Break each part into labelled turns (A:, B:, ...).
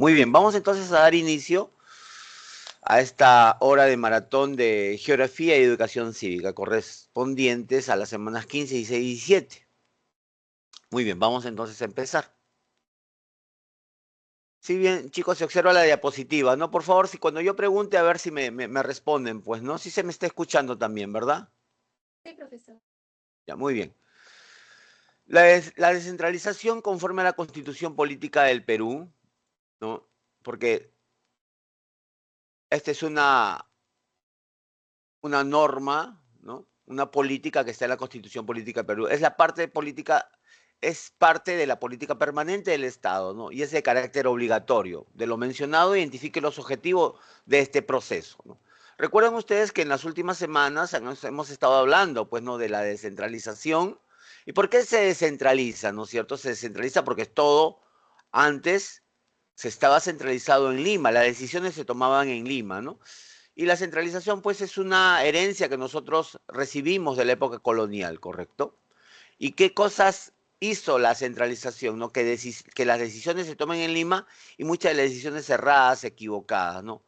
A: Muy bien, vamos entonces a dar inicio a esta hora de maratón de Geografía y Educación Cívica, correspondientes a las semanas 15, 16 y 17. Muy bien, vamos entonces a empezar. Si bien, chicos, se observa la diapositiva, ¿no? Por favor, si cuando yo pregunte, a ver si me responden, pues, ¿no? Si se me está escuchando también, ¿verdad?
B: Sí, profesor.
A: Ya, muy bien. La descentralización conforme a la Constitución Política del Perú, ¿no? Porque esta es una norma, ¿no? Una política que está en la Constitución Política del Perú. Es la parte política, es parte de la política permanente del Estado, ¿no? Y es de carácter obligatorio. De lo mencionado, identifique los objetivos de este proceso, ¿no? Recuerden ustedes que en las últimas semanas hemos estado hablando, pues, ¿no? De la descentralización. ¿Y por qué se descentraliza, no es cierto? Se descentraliza porque todo antes se estaba centralizado en Lima, las decisiones se tomaban en Lima, ¿no? Y la centralización, pues, es una herencia que nosotros recibimos de la época colonial, ¿correcto? ¿Y qué cosas hizo la centralización? ¿No? Que las decisiones se tomen en Lima y muchas de las decisiones erradas, equivocadas, ¿no?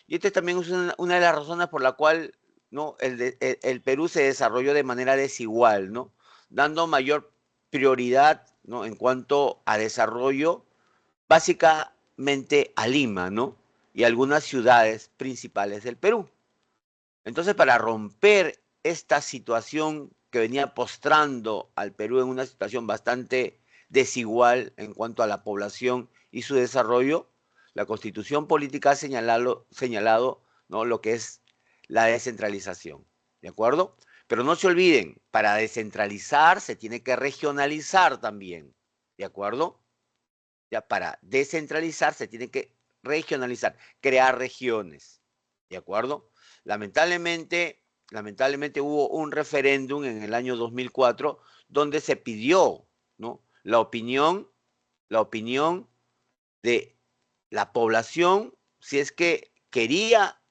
A: Y esta también es una de las razones por la cual, ¿no? El Perú se desarrolló de manera desigual, ¿no? Dando mayor prioridad, ¿no? En cuanto a desarrollo, básicamente a Lima, ¿no? Y algunas ciudades principales del Perú. Entonces, para romper esta situación que venía postrando al Perú en una situación bastante desigual en cuanto a la población y su desarrollo, la Constitución Política ha señalado, ¿no? Lo que es la descentralización. ¿De acuerdo? Pero no se olviden, para descentralizar se tiene que regionalizar también. ¿De acuerdo? Ya para descentralizar se tiene que regionalizar, crear regiones. ¿De acuerdo? Lamentablemente, hubo un referéndum en el año 2004 donde se pidió, ¿no? la opinión de la población si es que quería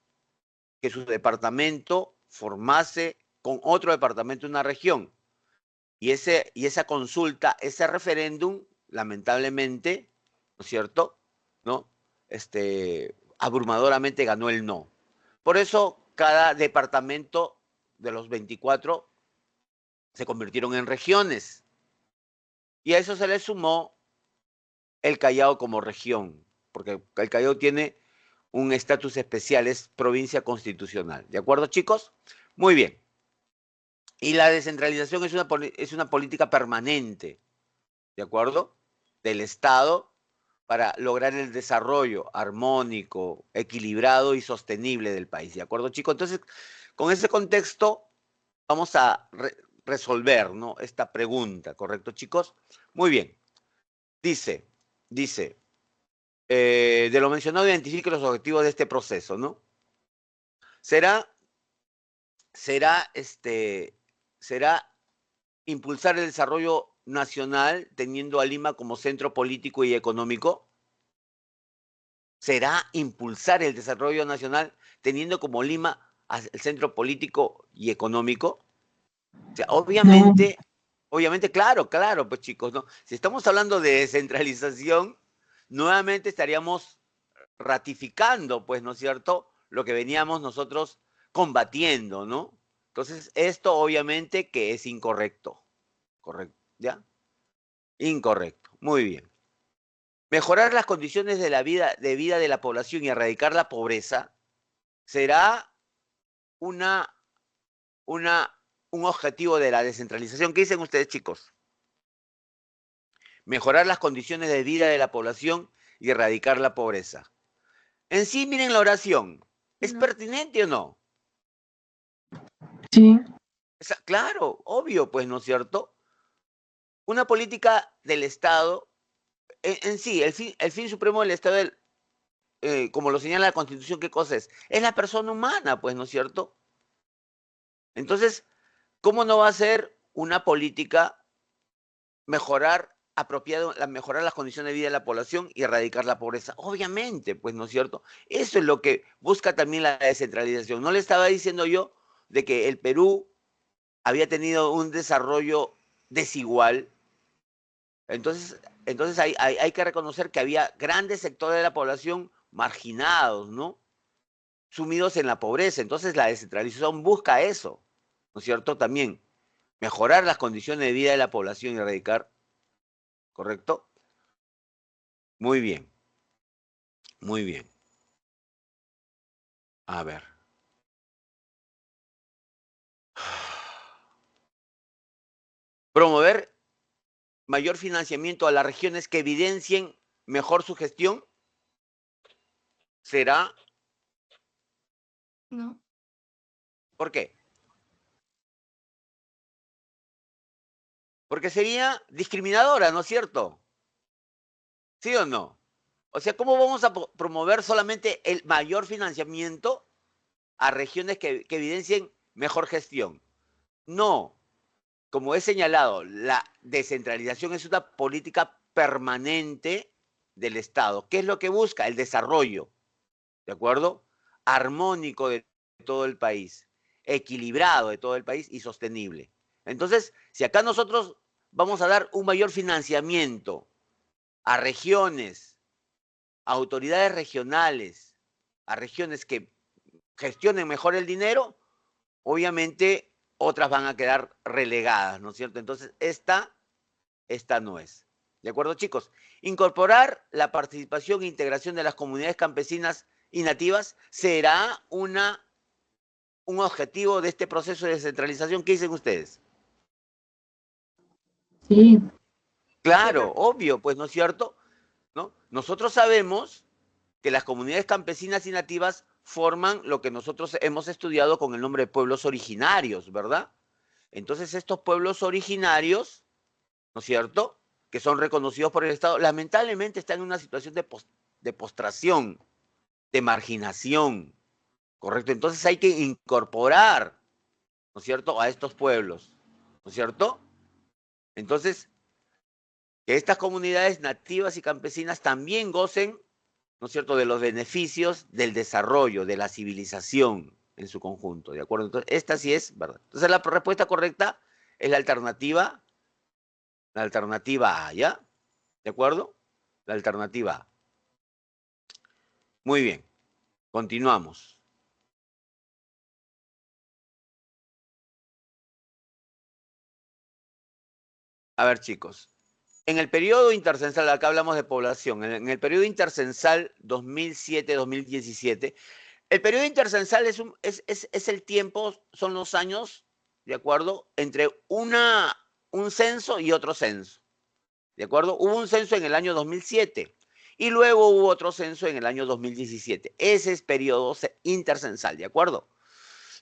A: que su departamento formase con otro departamento una región. Y esa consulta, ese referéndum, lamentablemente, ¿no es cierto? ¿No? Abrumadoramente ganó el no. Por eso, cada departamento de los 24 se convirtieron en regiones. Y a eso se le sumó el Callao como región, porque el Callao tiene un estatus especial, es provincia constitucional. ¿De acuerdo, chicos? Muy bien. Y la descentralización es una política permanente, ¿de acuerdo? Del Estado para lograr el desarrollo armónico, equilibrado y sostenible del país, ¿de acuerdo, chicos? Entonces, con ese contexto, vamos a resolver, ¿no? Esta pregunta, ¿correcto, chicos? Muy bien. Dice, de lo mencionado, identifique los objetivos de este proceso, ¿no? Será impulsar el desarrollo nacional teniendo a Lima como centro político y económico. ¿Será impulsar el desarrollo nacional teniendo como Lima el centro político y económico? O sea, obviamente, claro, pues chicos, ¿no? Si estamos hablando de descentralización, nuevamente estaríamos ratificando, pues, ¿no es cierto?, lo que veníamos nosotros combatiendo, ¿no? Entonces, esto obviamente que es incorrecto. ¿Correcto? ¿Ya? Incorrecto. Muy bien. Mejorar las condiciones de vida de la población y erradicar la pobreza será una, un objetivo de la descentralización. ¿Qué dicen ustedes, chicos? Mejorar las condiciones de vida de la población y erradicar la pobreza. En sí, miren la oración. ¿Es pertinente o no?
C: Sí.
A: Claro, obvio, pues, ¿no es cierto? Una política del Estado, en sí, el fin supremo del Estado, como lo señala la Constitución, ¿qué cosa es? Es la persona humana, pues, ¿no es cierto? Entonces, ¿cómo no va a ser una política mejorar las condiciones de vida de la población y erradicar la pobreza? Obviamente, pues, ¿no es cierto? Eso es lo que busca también la descentralización. No le estaba diciendo yo de que el Perú había tenido un desarrollo desigual. Entonces, entonces hay que reconocer que había grandes sectores de la población marginados, ¿no? Sumidos en la pobreza. Entonces la descentralización busca eso, ¿no es cierto? También mejorar las condiciones de vida de la población y erradicar, ¿correcto? Muy bien, muy bien. A ver. Promover mayor financiamiento a las regiones que evidencien mejor su gestión. ¿Será?
B: No.
A: ¿Por qué? Porque sería discriminadora, ¿no es cierto? ¿Sí o no? O sea, ¿cómo vamos a promover solamente el mayor financiamiento a regiones que evidencien mejor gestión? No. Como he señalado, la descentralización es una política permanente del Estado. ¿Qué es lo que busca? El desarrollo, ¿de acuerdo? Armónico de todo el país, equilibrado de todo el país y sostenible. Entonces, si acá nosotros vamos a dar un mayor financiamiento a regiones, a autoridades regionales, a regiones que gestionen mejor el dinero, obviamente otras van a quedar relegadas, ¿no es cierto? Entonces, esta no es. ¿De acuerdo, chicos? Incorporar la participación e integración de las comunidades campesinas y nativas será un objetivo de este proceso de descentralización. ¿Qué dicen ustedes?
C: Sí.
A: Claro, obvio, pues, ¿no es cierto? ¿No? Nosotros sabemos que las comunidades campesinas y nativas forman lo que nosotros hemos estudiado con el nombre de pueblos originarios, ¿verdad? Entonces, estos pueblos originarios, ¿no es cierto?, que son reconocidos por el Estado, lamentablemente están en una situación de postración, de marginación, ¿correcto? Entonces hay que incorporar, ¿no es cierto?, a estos pueblos, ¿no es cierto? Entonces, que estas comunidades nativas y campesinas también gocen, ¿no es cierto?, de los beneficios del desarrollo, de la civilización en su conjunto, ¿de acuerdo? Entonces, esta sí es verdad. Entonces, la respuesta correcta es la alternativa A, ¿ya? ¿De acuerdo? La alternativa A. Muy bien, continuamos. A ver, chicos. En el periodo intercensal, acá hablamos de población, en el periodo intercensal 2007-2017, el periodo intercensal es el tiempo, son los años, ¿de acuerdo?, entre un censo y otro censo, ¿de acuerdo? Hubo un censo en el año 2007 y luego hubo otro censo en el año 2017. Ese es periodo intercensal, ¿de acuerdo?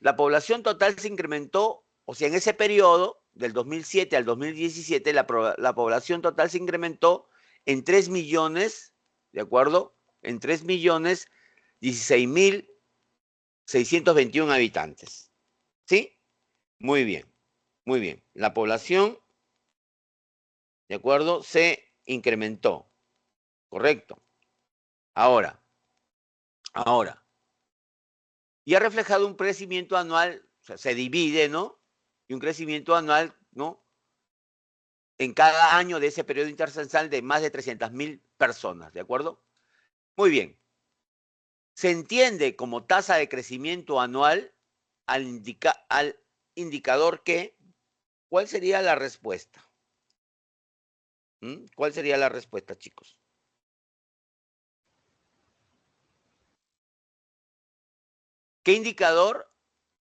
A: La población total se incrementó, o sea, en ese periodo, del 2007 al 2017, la población total se incrementó en 3 millones, ¿de acuerdo? En 3.016.621 habitantes. ¿Sí? Muy bien, muy bien. La población, ¿de acuerdo?, se incrementó, ¿correcto? Ahora, y ha reflejado un crecimiento anual, o sea, se divide, ¿no? Y un crecimiento anual, ¿no?, en cada año de ese periodo intercensal de más de 300.000 personas, ¿de acuerdo? Muy bien. Se entiende como tasa de crecimiento anual al indicador que, ¿cuál sería la respuesta? ¿Cuál sería la respuesta, chicos? ¿Qué indicador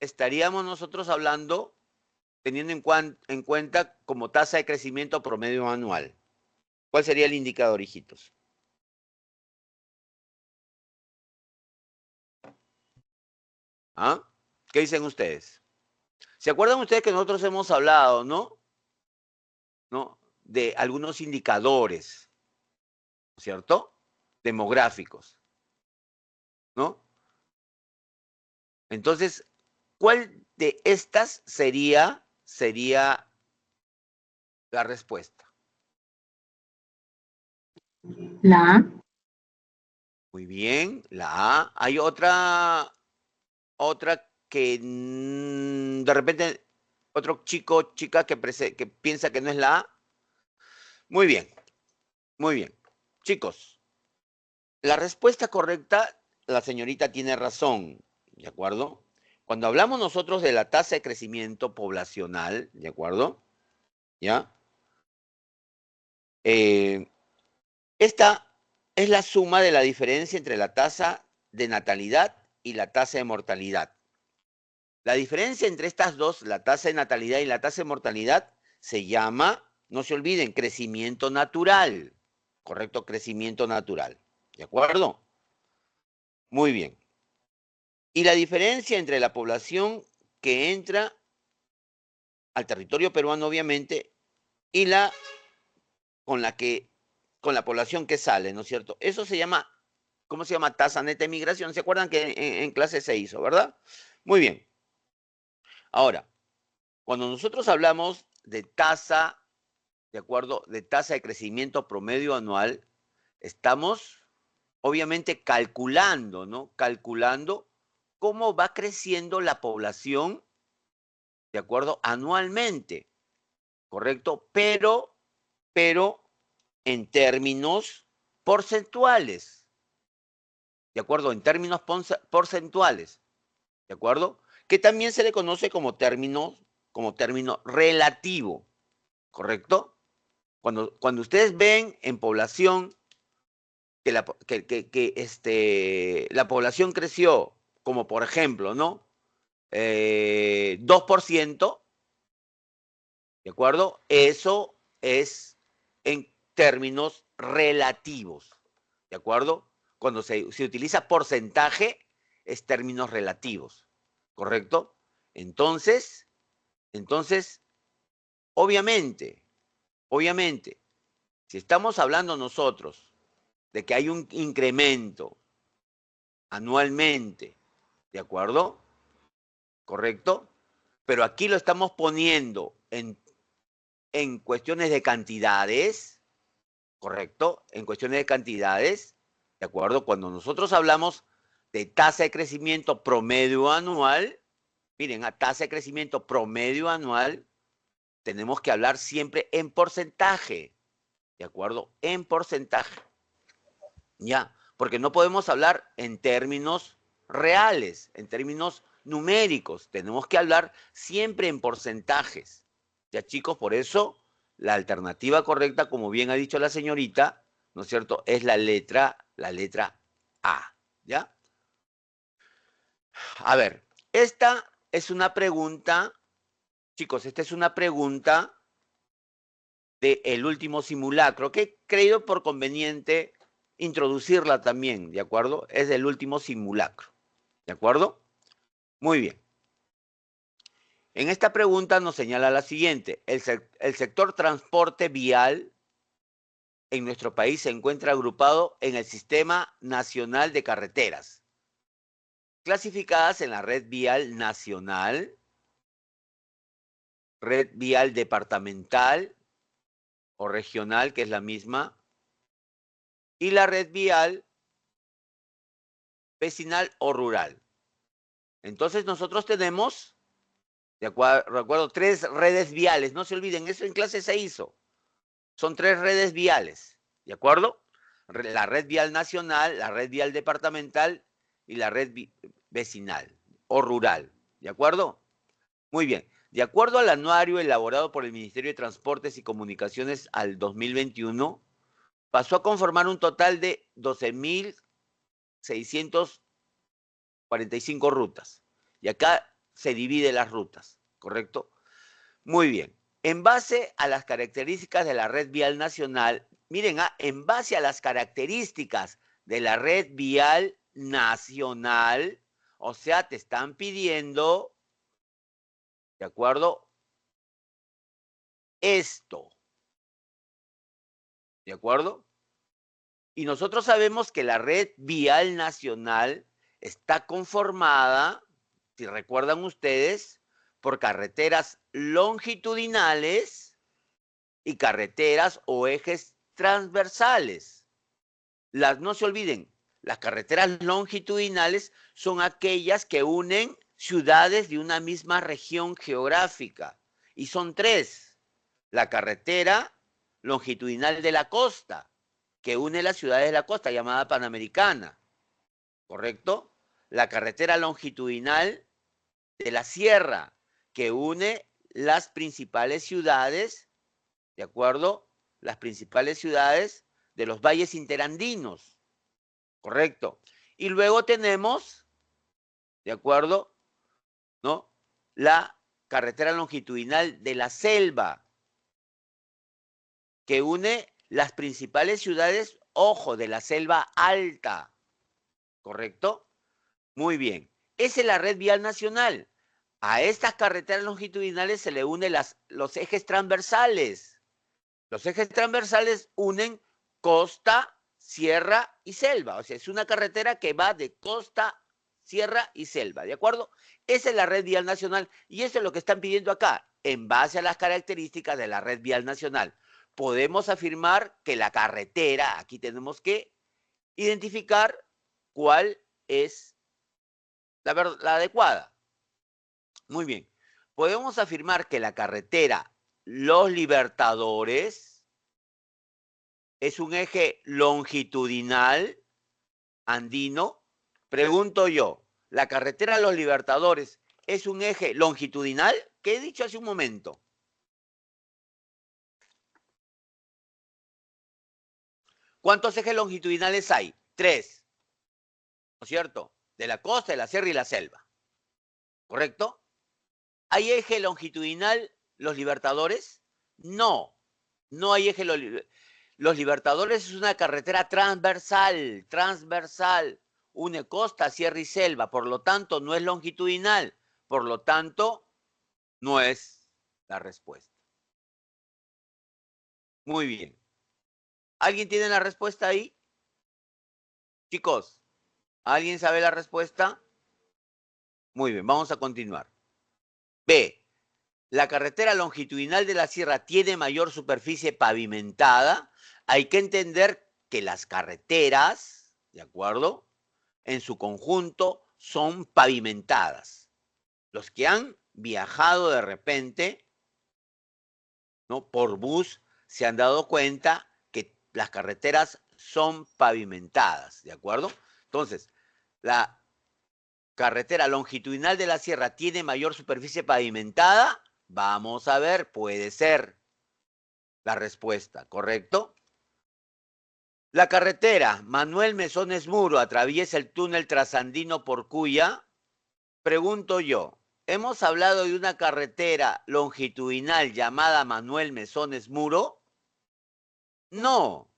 A: estaríamos nosotros hablando teniendo en cuenta como tasa de crecimiento promedio anual? ¿Cuál sería el indicador, hijitos? ¿Ah? ¿Qué dicen ustedes? ¿Se acuerdan ustedes que nosotros hemos hablado, ¿no? De algunos indicadores, ¿cierto?, demográficos, ¿no? Entonces, ¿cuál de estas sería la respuesta?
C: La A.
A: Muy bien, la A. Hay otra que de repente, otro chico, chica que piensa que no es la A. Muy bien. Muy bien. Chicos, la respuesta correcta, la señorita tiene razón, ¿de acuerdo? Cuando hablamos nosotros de la tasa de crecimiento poblacional, ¿de acuerdo? ¿Ya? Esta es la suma de la diferencia entre la tasa de natalidad y la tasa de mortalidad. La diferencia entre estas dos, la tasa de natalidad y la tasa de mortalidad, se llama, no se olviden, crecimiento natural. Correcto, crecimiento natural. ¿De acuerdo? Muy bien. Y la diferencia entre la población que entra al territorio peruano, obviamente, y con la población que sale, ¿no es cierto? Eso se llama, ¿cómo se llama? Tasa neta de migración. ¿Se acuerdan que en clase se hizo, verdad? Muy bien. Ahora, cuando nosotros hablamos de tasa, ¿de acuerdo? De tasa de crecimiento promedio anual, estamos obviamente calculando, ¿no? Calculando cómo va creciendo la población, ¿de acuerdo? Anualmente, ¿correcto? Pero en términos porcentuales, ¿de acuerdo? En términos porcentuales, ¿de acuerdo? Que también se le conoce como término relativo, ¿correcto? Cuando ustedes ven en población que la población creció, como por ejemplo, ¿no? 2%, ¿de acuerdo? Eso es en términos relativos, ¿de acuerdo? Cuando se utiliza porcentaje, es términos relativos, ¿correcto? Entonces, obviamente, si estamos hablando nosotros de que hay un incremento anualmente, ¿de acuerdo? ¿Correcto? Pero aquí lo estamos poniendo en cuestiones de cantidades, ¿correcto? En cuestiones de cantidades, ¿de acuerdo? Cuando nosotros hablamos de tasa de crecimiento promedio anual, miren, a tasa de crecimiento promedio anual, tenemos que hablar siempre en porcentaje, ¿de acuerdo? En porcentaje, ¿ya? Porque no podemos hablar en términos reales, en términos numéricos, tenemos que hablar siempre en porcentajes, ¿ya, chicos? Por eso la alternativa correcta, como bien ha dicho la señorita, ¿no es cierto?, es la letra A, ¿ya? A ver, esta es una pregunta, chicos, esta es una pregunta del último simulacro, que he creído por conveniente introducirla también, ¿de acuerdo? Es del último simulacro, ¿de acuerdo? Muy bien. En esta pregunta nos señala la siguiente: el sector transporte vial en nuestro país se encuentra agrupado en el Sistema Nacional de Carreteras, clasificadas en la red vial nacional, red vial departamental o regional, que es la misma, y la red vial vecinal o rural. Entonces nosotros tenemos, recuerdo, 3 redes viales. No se olviden, eso en clase se hizo. Son 3 redes viales, ¿de acuerdo? La red vial nacional, la red vial departamental y la red vecinal o rural, ¿de acuerdo? Muy bien. De acuerdo al anuario elaborado por el Ministerio de Transportes y Comunicaciones al 2021, pasó a conformar un total de 12.645 rutas. Y acá se divide las rutas, ¿correcto? Muy bien. En base a las características de la red vial nacional, miren, en base a las características de la red vial nacional, o sea, te están pidiendo, ¿de acuerdo? Esto, ¿de acuerdo? Y nosotros sabemos que la red vial nacional está conformada, si recuerdan ustedes, por carreteras longitudinales y carreteras o ejes transversales. No se olviden, las carreteras longitudinales son aquellas que unen ciudades de una misma región geográfica. Y son 3. La carretera longitudinal de la costa, que une las ciudades de la costa, llamada Panamericana, ¿correcto? La carretera longitudinal de la sierra, que une las principales ciudades, ¿de acuerdo? Las principales ciudades de los valles interandinos, ¿correcto? Y luego tenemos, ¿de acuerdo? ¿No? La carretera longitudinal de la selva, que une las principales ciudades, ojo, de la selva alta, ¿correcto? Muy bien. Esa es la red vial nacional. A estas carreteras longitudinales se le unen los ejes transversales. Los ejes transversales unen costa, sierra y selva. O sea, es una carretera que va de costa, sierra y selva, ¿de acuerdo? Esa es la red vial nacional y eso es lo que están pidiendo acá. En base a las características de la red vial nacional, podemos afirmar que la carretera, aquí tenemos que identificar cuál es la adecuada. Muy bien. Podemos afirmar que la carretera Los Libertadores es un eje longitudinal andino. Pregunto yo, ¿la carretera Los Libertadores es un eje longitudinal? ¿Qué he dicho hace un momento? ¿Cuántos ejes longitudinales hay? 3, ¿no es cierto? De la costa, de la sierra y la selva. ¿Correcto? ¿Hay eje longitudinal Los Libertadores? No, no hay eje Los Libertadores es una carretera transversal, une costa, sierra y selva, por lo tanto no es longitudinal, por lo tanto no es la respuesta. Muy bien. ¿Alguien tiene la respuesta ahí? Chicos, ¿alguien sabe la respuesta? Muy bien, vamos a continuar. B. La carretera longitudinal de la sierra tiene mayor superficie pavimentada. Hay que entender que las carreteras, ¿de acuerdo?, en su conjunto son pavimentadas. Los que han viajado de repente, ¿no?, por bus, se han dado cuenta que las carreteras son pavimentadas, ¿de acuerdo? Entonces, la carretera longitudinal de la sierra tiene mayor superficie pavimentada. Vamos a ver, puede ser la respuesta, ¿correcto? La carretera Manuel Mesones Muro atraviesa el túnel trasandino Porcuya. Pregunto yo, ¿hemos hablado de una carretera longitudinal llamada Manuel Mesones Muro? No,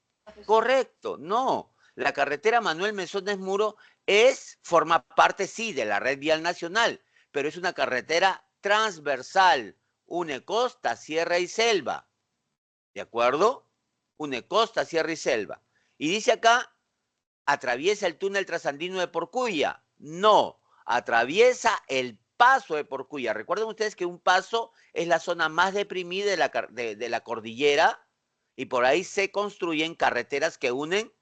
A: correcto, no. La carretera Manuel Mesones Muro forma parte, sí, de la red vial nacional, pero es una carretera transversal, une costa, sierra y selva. ¿De acuerdo? Une costa, sierra y selva. Y dice acá, atraviesa el túnel trasandino de Porcuya. No, atraviesa el paso de Porcuya. Recuerden ustedes que un paso es la zona más deprimida de la cordillera y por ahí se construyen carreteras que unen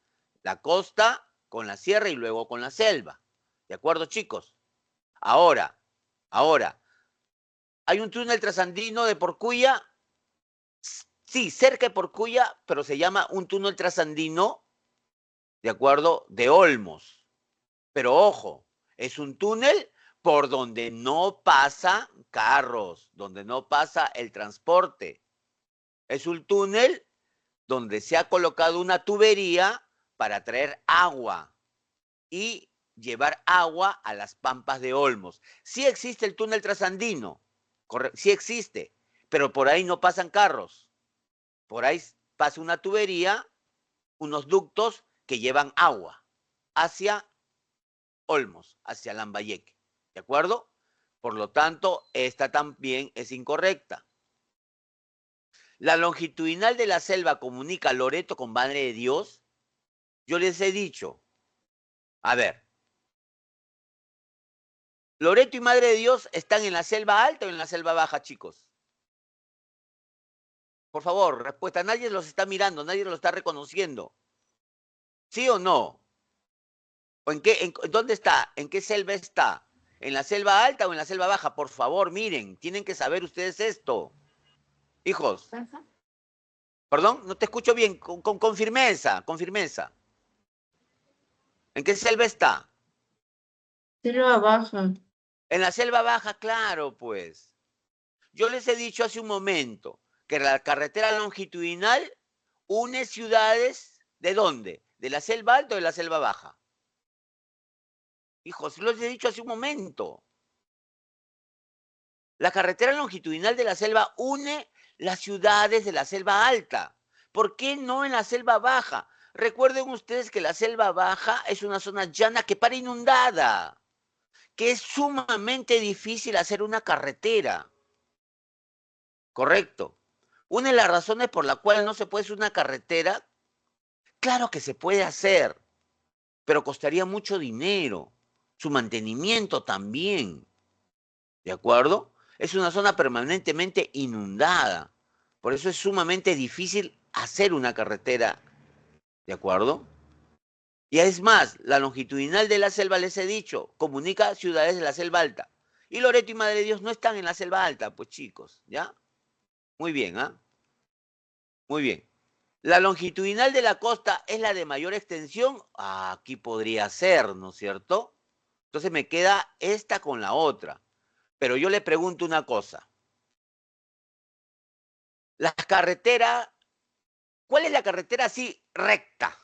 A: la costa con la sierra y luego con la selva. ¿De acuerdo, chicos? Ahora, ¿hay un túnel trasandino de Porcuya? Sí, cerca de Porcuya, pero se llama un túnel trasandino, ¿de acuerdo?, de Olmos. Pero ojo, es un túnel por donde no pasan carros, donde no pasa el transporte. Es un túnel donde se ha colocado una tubería para traer agua y llevar agua a las pampas de Olmos. Sí existe el túnel trasandino, sí existe, pero por ahí no pasan carros. Por ahí pasa una tubería, unos ductos que llevan agua hacia Olmos, hacia Lambayeque. ¿De acuerdo? Por lo tanto, esta también es incorrecta. La longitudinal de la selva comunica Loreto con Madre de Dios. Yo les he dicho, a ver, ¿Loreto y Madre de Dios están en la selva alta o en la selva baja, chicos? Por favor, respuesta. Nadie los está mirando, nadie los está reconociendo. ¿Sí o no? ¿O dónde está? ¿En qué selva está? ¿En la selva alta o en la selva baja? Por favor, miren, tienen que saber ustedes esto. Hijos. Perdón, no te escucho bien, con firmeza, con firmeza. ¿En qué selva está?
C: Selva baja.
A: En la selva baja, claro, pues. Yo les he dicho hace un momento que la carretera longitudinal une ciudades, ¿de dónde? ¿De la selva alta o de la selva baja? Hijos, los he dicho hace un momento. La carretera longitudinal de la selva une las ciudades de la selva alta. ¿Por qué no en la selva baja? Recuerden ustedes que la selva baja es una zona llana que para inundada, que es sumamente difícil hacer una carretera. Correcto. Una de las razones por la cual no se puede hacer una carretera, claro que se puede hacer, pero costaría mucho dinero. Su mantenimiento también. ¿De acuerdo? Es una zona permanentemente inundada. Por eso es sumamente difícil hacer una carretera. ¿De acuerdo? Y es más, la longitudinal de la selva, les he dicho, comunica ciudades de la selva alta. Y Loreto y Madre de Dios no están en la selva alta, pues chicos, ¿ya? Muy bien, ¿ah? Muy bien. La longitudinal de la costa es la de mayor extensión. Aquí podría ser, ¿no es cierto? Entonces me queda esta con la otra. Pero yo le pregunto una cosa. La carretera, ¿cuál es la carretera así recta?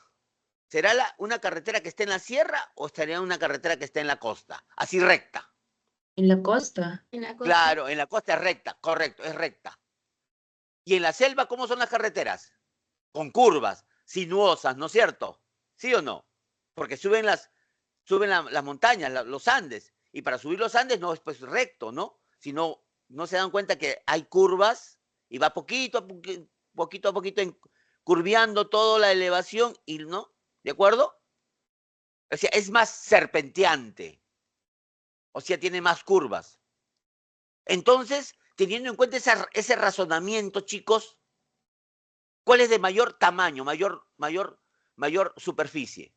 A: ¿Será una carretera que esté en la sierra o estaría una carretera que esté en la costa? Así recta.
C: En la costa.
B: En la costa.
A: Claro, en la costa es recta, correcto, es recta. ¿Y en la selva cómo son las carreteras? Con curvas, sinuosas, ¿no es cierto? ¿Sí o no? Porque suben las montañas, los Andes, y para subir los Andes no es pues recto, ¿no? Sino, no se dan cuenta que hay curvas y va poquito a poquito curviando toda la elevación, y ¿no? ¿De acuerdo? O sea, es más serpenteante, o sea, tiene más curvas. Entonces, teniendo en cuenta ese razonamiento, chicos, ¿cuál es de mayor tamaño, mayor superficie?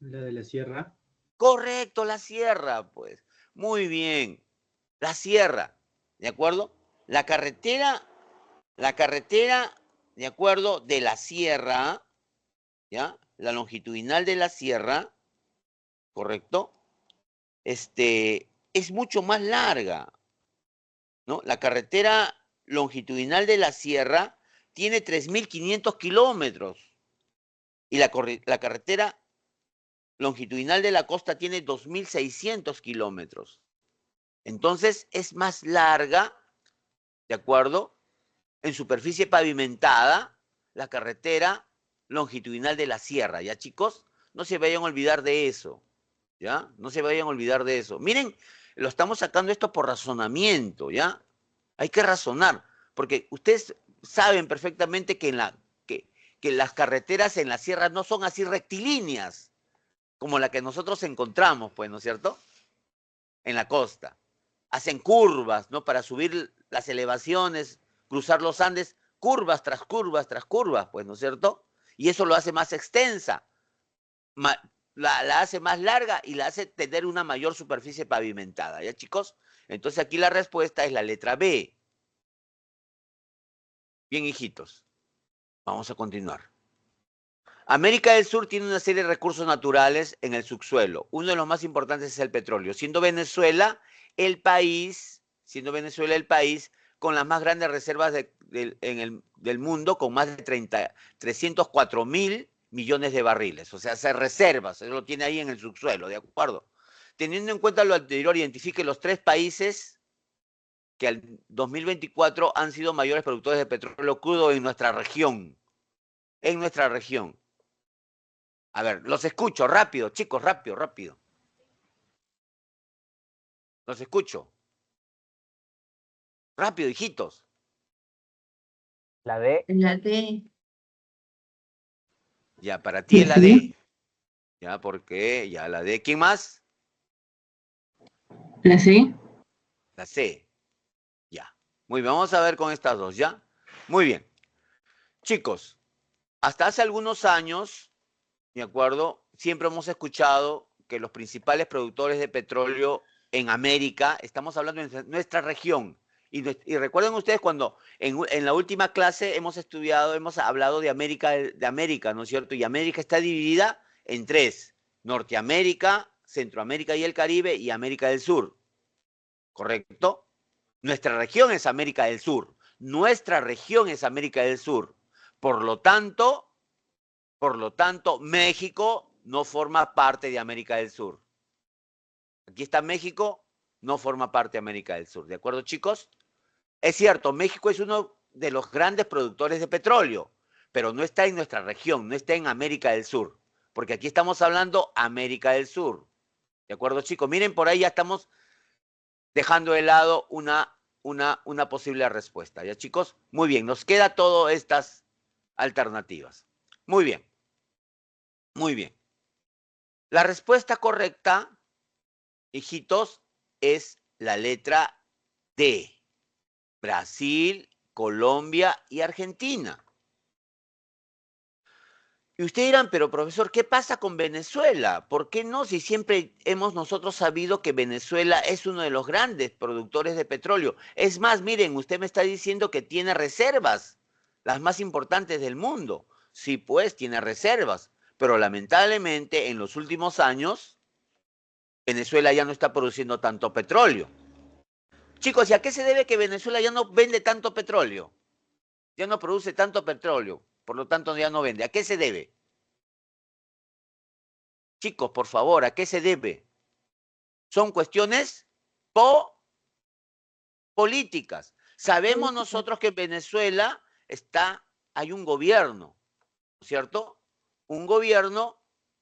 D: La de la sierra.
A: Correcto, la sierra, pues. Muy bien. La sierra, ¿de acuerdo? La carretera, ¿de acuerdo? De la sierra, ¿ya? La longitudinal de la sierra, ¿correcto? Es mucho más larga, ¿no? La carretera longitudinal de la sierra tiene 3.500 kilómetros y la carretera longitudinal de la costa tiene 2.600 kilómetros. Entonces es más larga, ¿de acuerdo? En superficie pavimentada, la carretera longitudinal de la sierra, ¿ya chicos? No se vayan a olvidar de eso, ¿ya? No se vayan a olvidar de eso. Miren, lo estamos sacando esto por razonamiento, ¿ya? Hay que razonar, porque ustedes saben perfectamente que, que las carreteras en la sierra no son así rectilíneas, como la que nosotros encontramos, pues, ¿no es cierto? En la costa. Hacen curvas, ¿no? Para subir las elevaciones, cruzar los Andes, curvas tras curvas tras curvas, pues, ¿no es cierto? Y eso lo hace más extensa, la hace más larga y la hace tener una mayor superficie pavimentada, ¿ya, chicos? Entonces aquí la respuesta es la letra B. Bien, hijitos, vamos a continuar. América del Sur tiene una serie de recursos naturales en el subsuelo. Uno de los más importantes es el petróleo, siendo Venezuela el país con las más grandes reservas del mundo, con más de 304.000 millones de barriles. O sea, se reservas, eso lo tiene ahí en el subsuelo, ¿de acuerdo? Teniendo en cuenta lo anterior, identifique los 3 países que al 2024 han sido mayores productores de petróleo crudo en nuestra región. En nuestra región. A ver, los escucho, rápido, chicos, rápido, rápido. Los escucho. Rápido, hijitos.
E: La D.
C: La D.
A: Ya, para ti es la D. Ya, porque ya la D. ¿Quién más?
C: La C.
A: La C. Ya. Muy bien, vamos a ver con estas dos, ¿ya? Muy bien. Chicos, hasta hace algunos años, ¿de acuerdo? Siempre hemos escuchado que los principales productores de petróleo en América, estamos hablando de nuestra región, Y recuerden ustedes cuando en la última clase hemos hablado de América, ¿no es cierto? Y América está dividida en tres: Norteamérica, Centroamérica y el Caribe, y América del Sur. ¿Correcto? Nuestra región es América del Sur. Nuestra región es América del Sur. Por lo tanto, México no forma parte de América del Sur. Aquí está México, no forma parte de América del Sur. ¿De acuerdo, chicos? Es cierto, México es uno de los grandes productores de petróleo, pero no está en nuestra región, no está en América del Sur, porque aquí estamos hablando América del Sur. ¿De acuerdo, chicos? Miren, por ahí ya estamos dejando de lado una posible respuesta. ¿Ya, chicos? Muy bien, nos queda todas estas alternativas. Muy bien. Muy bien. La respuesta correcta, hijitos, es la letra D. Brasil, Colombia y Argentina. Y ustedes dirán, pero profesor, ¿qué pasa con Venezuela? ¿Por qué no? Si siempre hemos nosotros sabido que Venezuela es uno de los grandes productores de petróleo. Es más, miren, usted me está diciendo que tiene reservas, las más importantes del mundo. Sí, pues, tiene reservas. Pero lamentablemente, en los últimos años, Venezuela ya no está produciendo tanto petróleo. Chicos, ¿y a qué se debe que Venezuela ya no vende tanto petróleo? Ya no produce tanto petróleo, por lo tanto ya no vende. ¿A qué se debe? Chicos, por favor, ¿a qué se debe? Son cuestiones políticas. Sabemos nosotros que en Venezuela hay un gobierno, ¿no es cierto? Un gobierno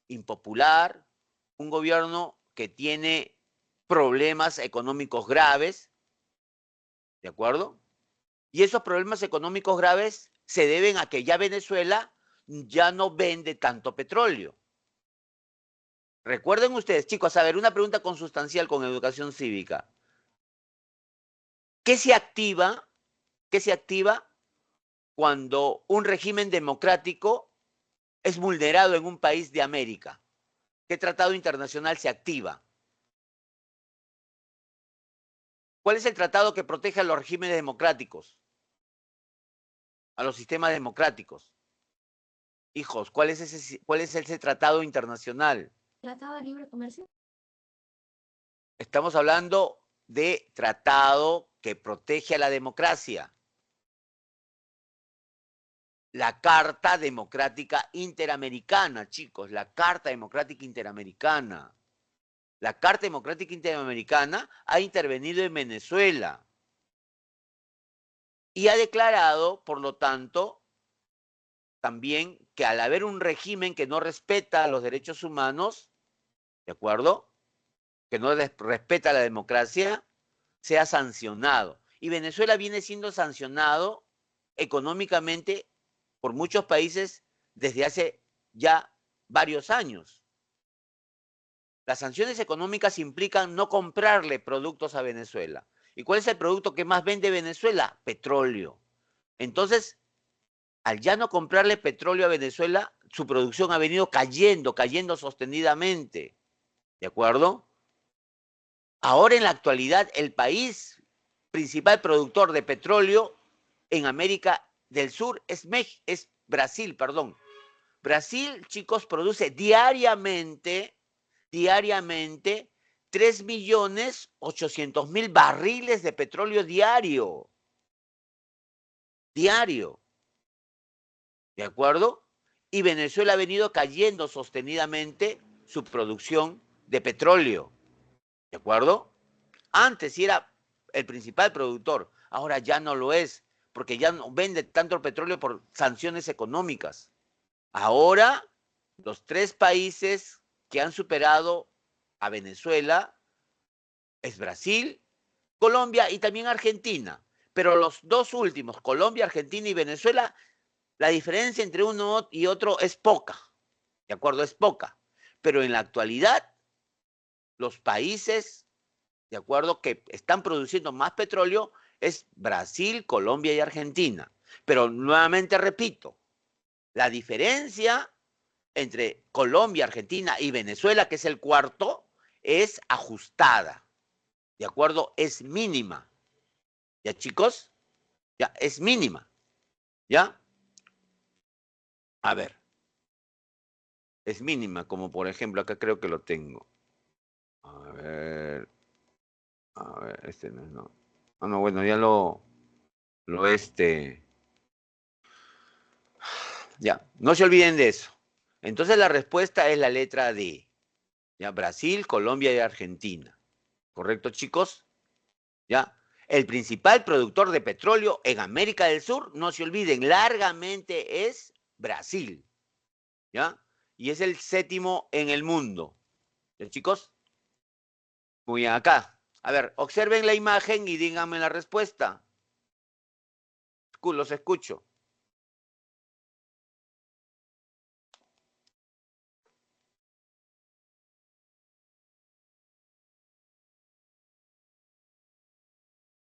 A: impopular, un gobierno que tiene problemas económicos graves, ¿de acuerdo? Y esos problemas económicos graves se deben a que ya Venezuela ya no vende tanto petróleo. Recuerden ustedes, chicos, a ver, una pregunta consustancial con educación cívica. ¿Qué se activa cuando un régimen democrático es vulnerado en un país de América? ¿Qué tratado internacional se activa? ¿Cuál es el tratado que protege a los regímenes democráticos? A los sistemas democráticos. Hijos, ¿cuál es ese tratado internacional?
C: Tratado de Libre Comercio.
A: Estamos hablando de tratado que protege a la democracia. La Carta Democrática Interamericana, chicos, la Carta Democrática Interamericana. La Carta Democrática Interamericana ha intervenido en Venezuela y ha declarado, por lo tanto, también que al haber un régimen que no respeta los derechos humanos, ¿de acuerdo? Que no respeta la democracia, sea sancionado. Y Venezuela viene siendo sancionado económicamente por muchos países desde hace ya varios años. Las sanciones económicas implican no comprarle productos a Venezuela. ¿Y cuál es el producto que más vende Venezuela? Petróleo. Entonces, al ya no comprarle petróleo a Venezuela, su producción ha venido cayendo sostenidamente. ¿De acuerdo? Ahora, en la actualidad, el país principal productor de petróleo en América del Sur es Brasil, perdón. Brasil, chicos, produce diariamente 3.800.000 barriles de petróleo diario. Diario. ¿De acuerdo? Y Venezuela ha venido cayendo sostenidamente su producción de petróleo. ¿De acuerdo? Antes sí era el principal productor, ahora ya no lo es, porque ya no vende tanto el petróleo por sanciones económicas. Ahora, los tres países que han superado a Venezuela es Brasil, Colombia y también Argentina. Pero los dos últimos, Colombia, Argentina y Venezuela, la diferencia entre uno y otro es poca. ¿De acuerdo? Es poca. Pero en la actualidad, los países, ¿de acuerdo?, que están produciendo más petróleo es Brasil, Colombia y Argentina. Pero nuevamente repito, la diferencia entre Colombia, Argentina y Venezuela, que es el cuarto, es ajustada. ¿De acuerdo? Es mínima. ¿Ya, chicos? Ya, es mínima. ¿Ya? A ver. Es mínima, como por ejemplo, acá creo que lo tengo. A ver, este no es, no. Ah, no, bueno, ya ya, no se olviden de eso. Entonces la respuesta es la letra D. ¿Ya? Brasil, Colombia y Argentina. ¿Correcto, chicos? ¿Ya? El principal productor de petróleo en América del Sur, no se olviden, largamente es Brasil. ¿Ya? Y es el 7º en el mundo. ¿Ya, chicos? Muy bien, acá. A ver, observen la imagen y díganme la respuesta. Los escucho.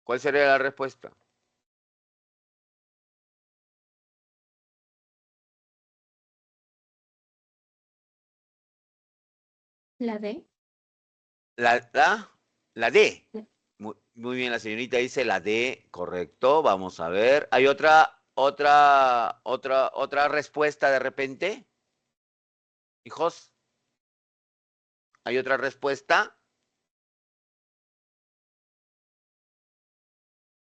A: ¿Cuál sería la respuesta?
C: ¿La D?
A: La D. Muy bien, la señorita dice la D, correcto. Vamos a ver. ¿Hay otra respuesta de repente? Hijos, ¿hay otra respuesta?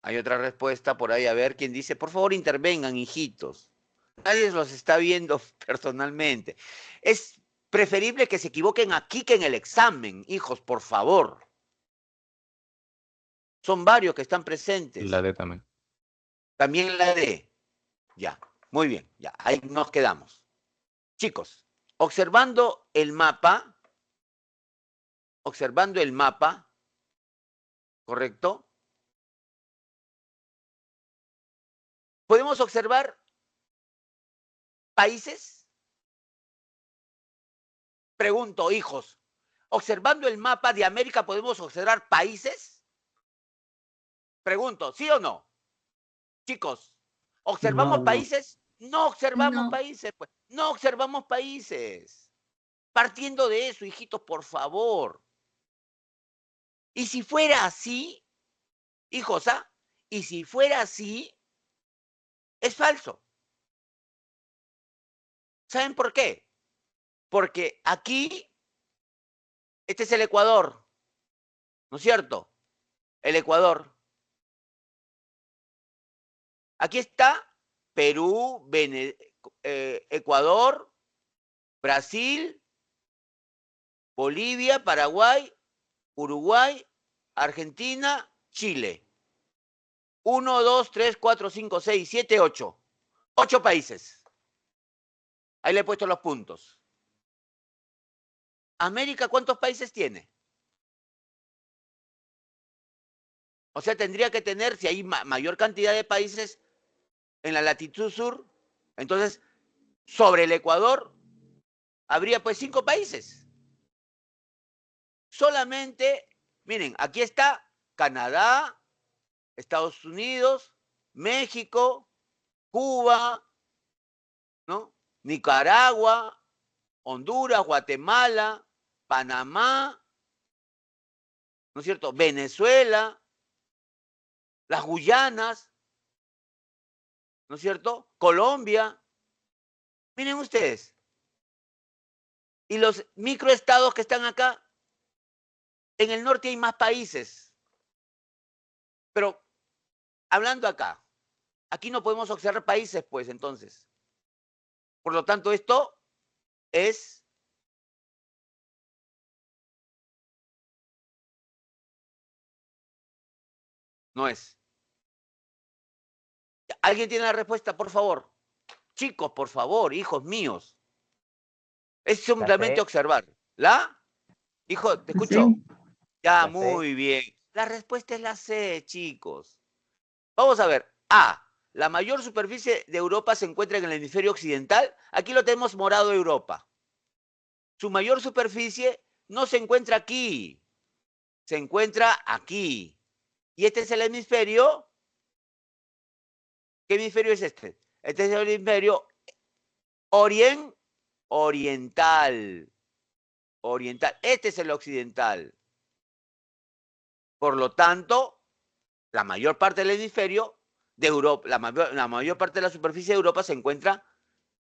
A: ¿Hay otra respuesta por ahí? A ver, ¿quién dice? Por favor, intervengan, hijitos. Nadie los está viendo personalmente. Es preferible que se equivoquen aquí que en el examen, hijos, por favor. Son varios que están presentes.
B: La D también.
A: También la D. Ya, muy bien, ya, ahí nos quedamos. Chicos, observando el mapa, ¿correcto? ¿Podemos observar países? Pregunto, hijos, observando el mapa de América, ¿podemos observar países? Pregunto, ¿sí o no? Chicos, ¿observamos
D: No, no.
A: países? No observamos
C: No.
A: países, pues. No observamos países. Partiendo de eso, hijitos, por favor. Y si fuera así, hijos, ¿ah? Y si fuera así, es falso. ¿Saben por qué? Porque aquí, este es el Ecuador, ¿no es cierto? El Ecuador. Aquí está Perú, Ecuador, Brasil, Bolivia, Paraguay, Uruguay, Argentina, Chile. 1, 2, 3, 4, 5, 6, 7, 8. 8 países. Ahí le he puesto los puntos. ¿América cuántos países tiene? O sea, tendría que tener, si hay mayor cantidad de países en la latitud sur, entonces sobre el Ecuador habría pues 5 países. Solamente, miren, aquí está Canadá, Estados Unidos, México, Cuba, ¿no? Nicaragua, Honduras, Guatemala, Panamá, ¿no es cierto? Venezuela, las Guyanas, ¿no es cierto? Colombia. Miren ustedes. Y los microestados que están acá, en el norte hay más países. Pero hablando acá, aquí no podemos observar países, pues, entonces. Por lo tanto, esto es no es. ¿Alguien tiene la respuesta, por favor? Chicos, por favor, hijos míos. Es simplemente
E: C.
A: observar. ¿La? Hijo, te escucho.
C: Sí.
A: Ya,
E: La C.
A: muy bien. La respuesta es la C, chicos. Vamos a ver. A. La mayor superficie de Europa se encuentra en el hemisferio occidental. Aquí lo tenemos morado Europa. Su mayor superficie no se encuentra aquí. Se encuentra aquí. Y este es el hemisferio. ¿Qué hemisferio es este? Este es el hemisferio oriental. Oriental. Este es el occidental. Por lo tanto, la mayor parte del hemisferio de Europa, la mayor parte de la superficie de Europa se encuentra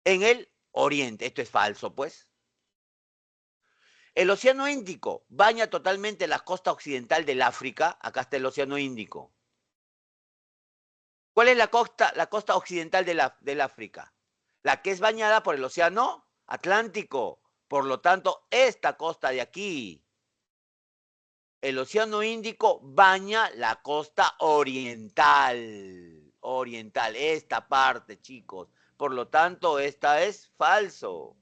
A: en el oriente. Esto es falso, pues. El Océano Índico baña totalmente la costa occidental del África. Acá está el Océano Índico. ¿Cuál es la costa occidental del África? La que es bañada por el Océano Atlántico. Por lo tanto, esta costa de aquí, el Océano Índico baña la costa oriental. Oriental, esta parte, chicos. Por lo tanto, esta es falso.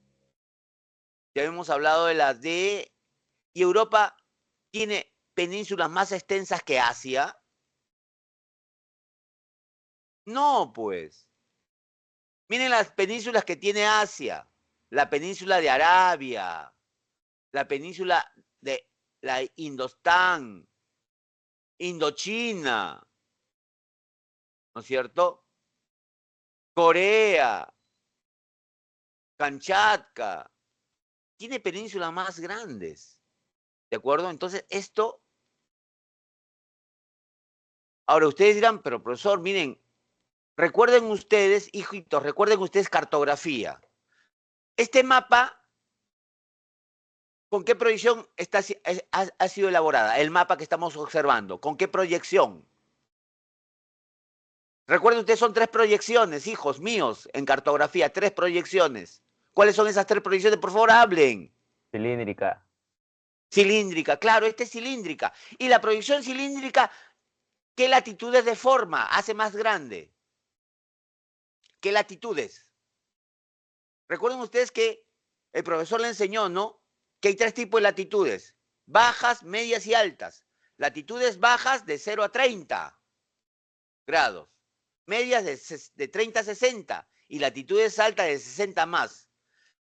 A: Ya hemos hablado de las de... ¿Y Europa tiene penínsulas más extensas que Asia? No, pues. Miren las penínsulas que tiene Asia. La península de Arabia, la península de la Indostán, Indochina, ¿no es cierto? Corea, Kamchatka, tiene penínsulas más grandes, ¿de acuerdo? Entonces, esto, ahora ustedes dirán, pero profesor, miren, recuerden ustedes, hijitos, recuerden ustedes cartografía. Este mapa, ¿con qué proyección ha sido elaborada? El mapa que estamos observando, ¿con qué proyección? Recuerden ustedes, son 3 proyecciones, hijos míos, en cartografía, 3 proyecciones. ¿Cuáles son esas 3 proyecciones? Por favor, hablen.
E: Cilíndrica.
A: Cilíndrica, claro, esta es cilíndrica. Y la proyección cilíndrica, ¿qué latitudes de forma hace más grande? ¿Qué latitudes? Recuerden ustedes que el profesor le enseñó, ¿no? Que hay 3 tipos de latitudes. Bajas, medias y altas. Latitudes bajas de 0 a 30 grados. Medias de 30 a 60 y latitudes altas de 60 más.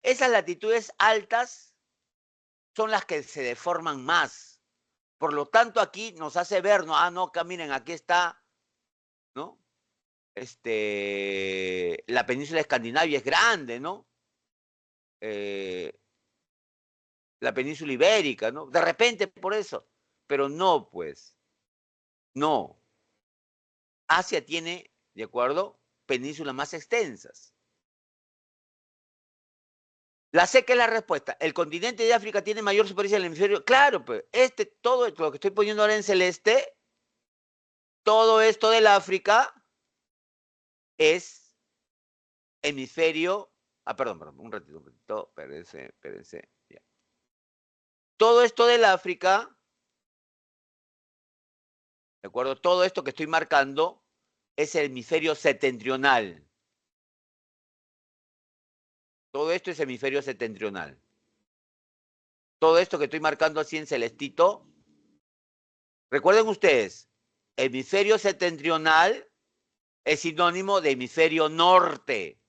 A: Esas latitudes altas son las que se deforman más. Por lo tanto, aquí nos hace ver, ¿no? Ah, no, acá miren, aquí está, ¿no? La península de Escandinavia es grande, ¿no? La península ibérica, ¿no? De repente por eso. Pero no, pues, no. Asia tiene, ¿de acuerdo? Penínsulas más extensas. La C, que es la respuesta. ¿El continente de África tiene mayor superficie del hemisferio? Claro, pues, todo lo que estoy poniendo ahora en celeste, todo esto del África es hemisferio. Perdón, un ratito, espérense. Ya. Todo esto del África, ¿de acuerdo? Todo esto que estoy marcando es el hemisferio septentrional. Todo esto es hemisferio septentrional. Todo esto que estoy marcando así en celestito, recuerden ustedes, hemisferio septentrional es sinónimo de hemisferio norte.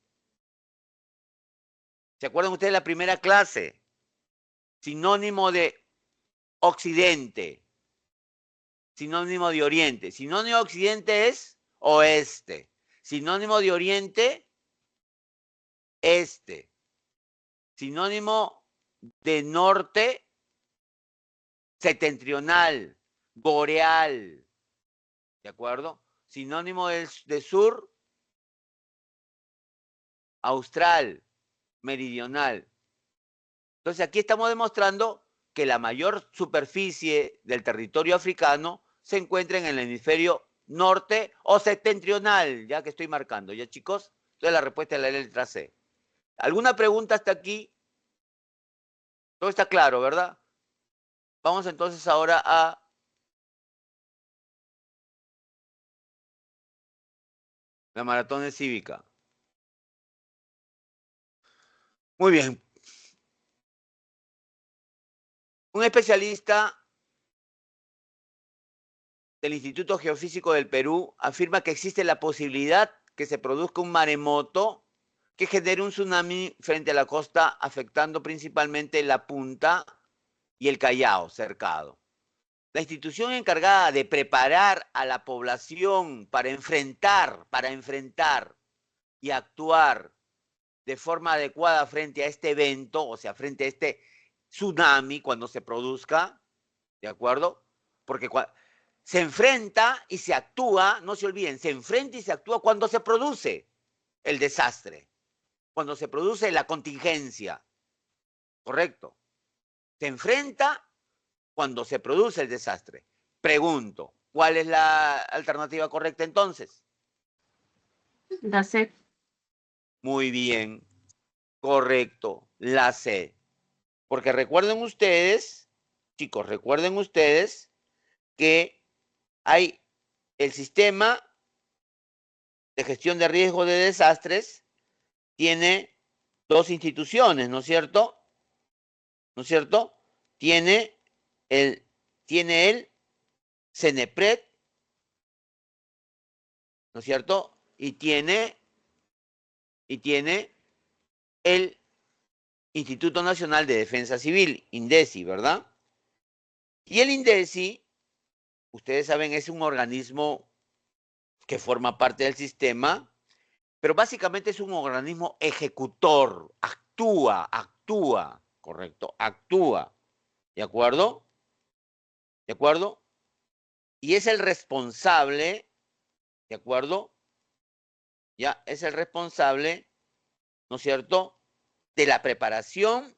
A: ¿Se acuerdan ustedes de la primera clase? Sinónimo de occidente. Sinónimo de oriente. Sinónimo de occidente es oeste. Sinónimo de oriente, este. Sinónimo de norte, septentrional, boreal. ¿De acuerdo? Sinónimo de sur, austral, meridional. Entonces aquí estamos demostrando que la mayor superficie del territorio africano se encuentra en el hemisferio norte o septentrional, ya que estoy marcando, ¿ya chicos? Entonces la respuesta es la letra C. ¿Alguna pregunta hasta aquí? Todo está claro, ¿verdad? Vamos entonces ahora a la maratón de cívica. Muy bien. Un especialista del Instituto Geofísico del Perú afirma que existe la posibilidad que se produzca un maremoto que genere un tsunami frente a la costa, afectando principalmente la Punta y el Callao cercado. La institución encargada de preparar a la población para enfrentar y actuar de forma adecuada frente a este evento, o sea, frente a este tsunami cuando se produzca, ¿de acuerdo? Porque Se enfrenta y se actúa, no se olviden, se enfrenta y se actúa cuando se produce el desastre, cuando se produce la contingencia, ¿correcto? Se enfrenta cuando se produce el desastre. Pregunto, ¿cuál es la alternativa correcta entonces?
C: La C.
A: Muy bien, correcto, la C. Porque recuerden ustedes, chicos, recuerden ustedes que hay el sistema de gestión de riesgo de desastres, tiene dos instituciones, ¿no es cierto? ¿No es cierto? Tiene el CENEPRED, ¿no es cierto? Y tiene el Instituto Nacional de Defensa Civil, INDECI, ¿verdad? Y el INDECI, ustedes saben, es un organismo que forma parte del sistema, pero básicamente es un organismo ejecutor, actúa, correcto, actúa, ¿de acuerdo? ¿De acuerdo? Y es el responsable, ¿de acuerdo? Ya, es el responsable, ¿no es cierto?, de la preparación,